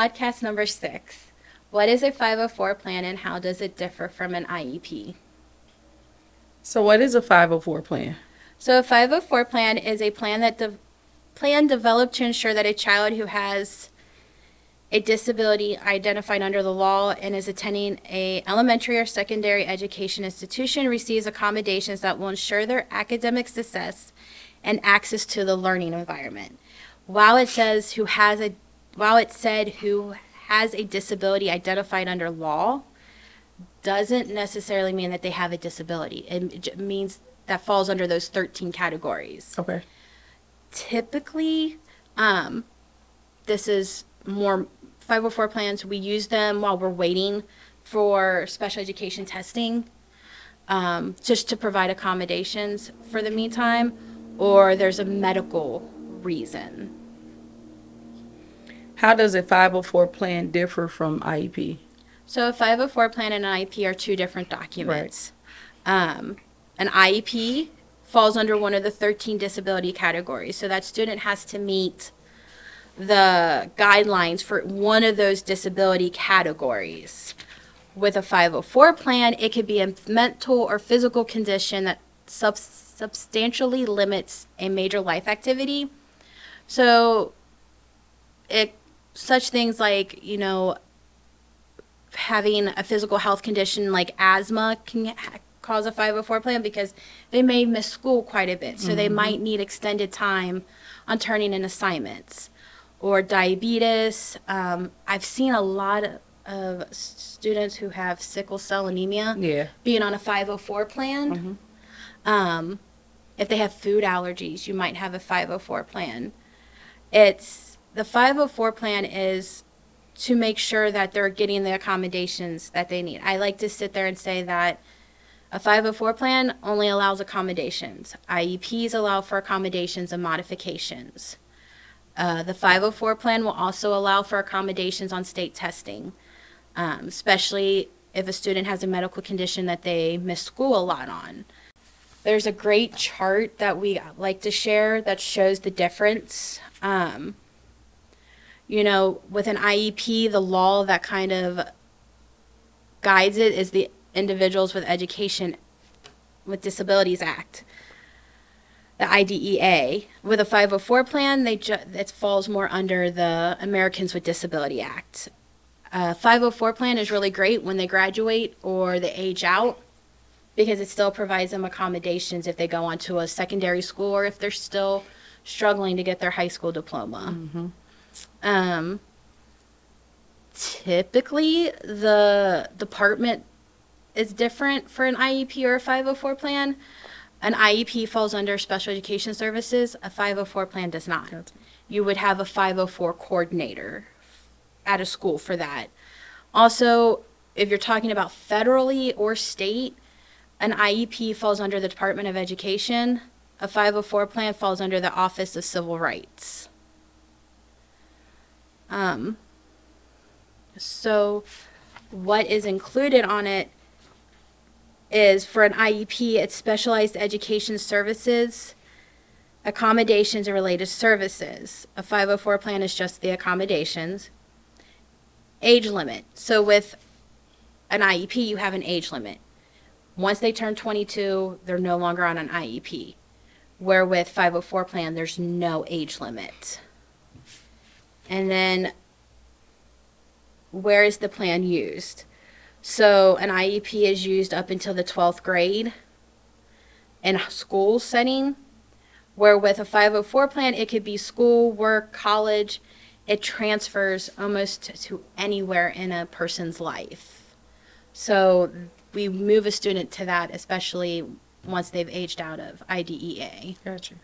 Podcast number 6. What is a 504 plan and how does it differ from an IEP? So what is a 504 plan? So a 504 plan is a plan developed to ensure that a child who has a disability identified under the law and is attending a elementary or secondary education institution receives accommodations that will ensure their academic success and access to the learning environment. While it said who has a disability identified under law, doesn't necessarily mean that they have a disability. It means that falls under those 13 categories. Okay. Typically, this is more 504 plans. We use them while we're waiting for special education testing, just to provide accommodations for the meantime, or there's a medical reason. How does a 504 plan differ from IEP? So a 504 plan and an IEP are two different documents. An IEP falls under one of the 13 disability categories. So that student has to meet the guidelines for one of those disability categories. With a 504 plan, it could be a mental or physical condition that substantially limits a major life activity. So such things like, having a physical health condition like asthma can cause a 504 plan because they may miss school quite a bit. So they might need extended time on turning in assignments. Or diabetes. I've seen a lot of students who have sickle cell anemia being on a 504 plan. If they have food allergies, you might have a 504 plan. The 504 plan is to make sure that they're getting the accommodations that they need. I like to sit there and say that a 504 plan only allows accommodations. IEPs allow for accommodations and modifications. The 504 plan will also allow for accommodations on state testing, especially if a student has a medical condition that they miss school a lot on. There's a great chart that we like to share that shows the difference. With an IEP, the law that kind of guides it is the Individuals with Education with Disabilities Act, the IDEA. With a 504 plan, it falls more under the Americans with Disability Act. A 504 plan is really great when they graduate or they age out because it still provides them accommodations if they go on to a secondary school or if they're still struggling to get their high school diploma. Typically, the department is different for an IEP or a 504 plan. An IEP falls under Special Education Services. A 504 plan does not. Gotcha. You would have a 504 coordinator at a school for that. Also, if you're talking about federally or state, an IEP falls under the Department of Education. A 504 plan falls under the Office of Civil Rights. So what is included on it is for an IEP, it's specialized education services, accommodations, and related services. A 504 plan is just the accommodations. Age limit. So with an IEP, you have an age limit. Once they turn 22, they're no longer on an IEP. Where with 504 plan, there's no age limit. And then, where is the plan used? So an IEP is used up until the 12th grade in a school setting, where with a 504 plan, it could be school, work, college. It transfers almost to anywhere in a person's life. So we move a student to that, especially once they've aged out of IDEA. Gotcha.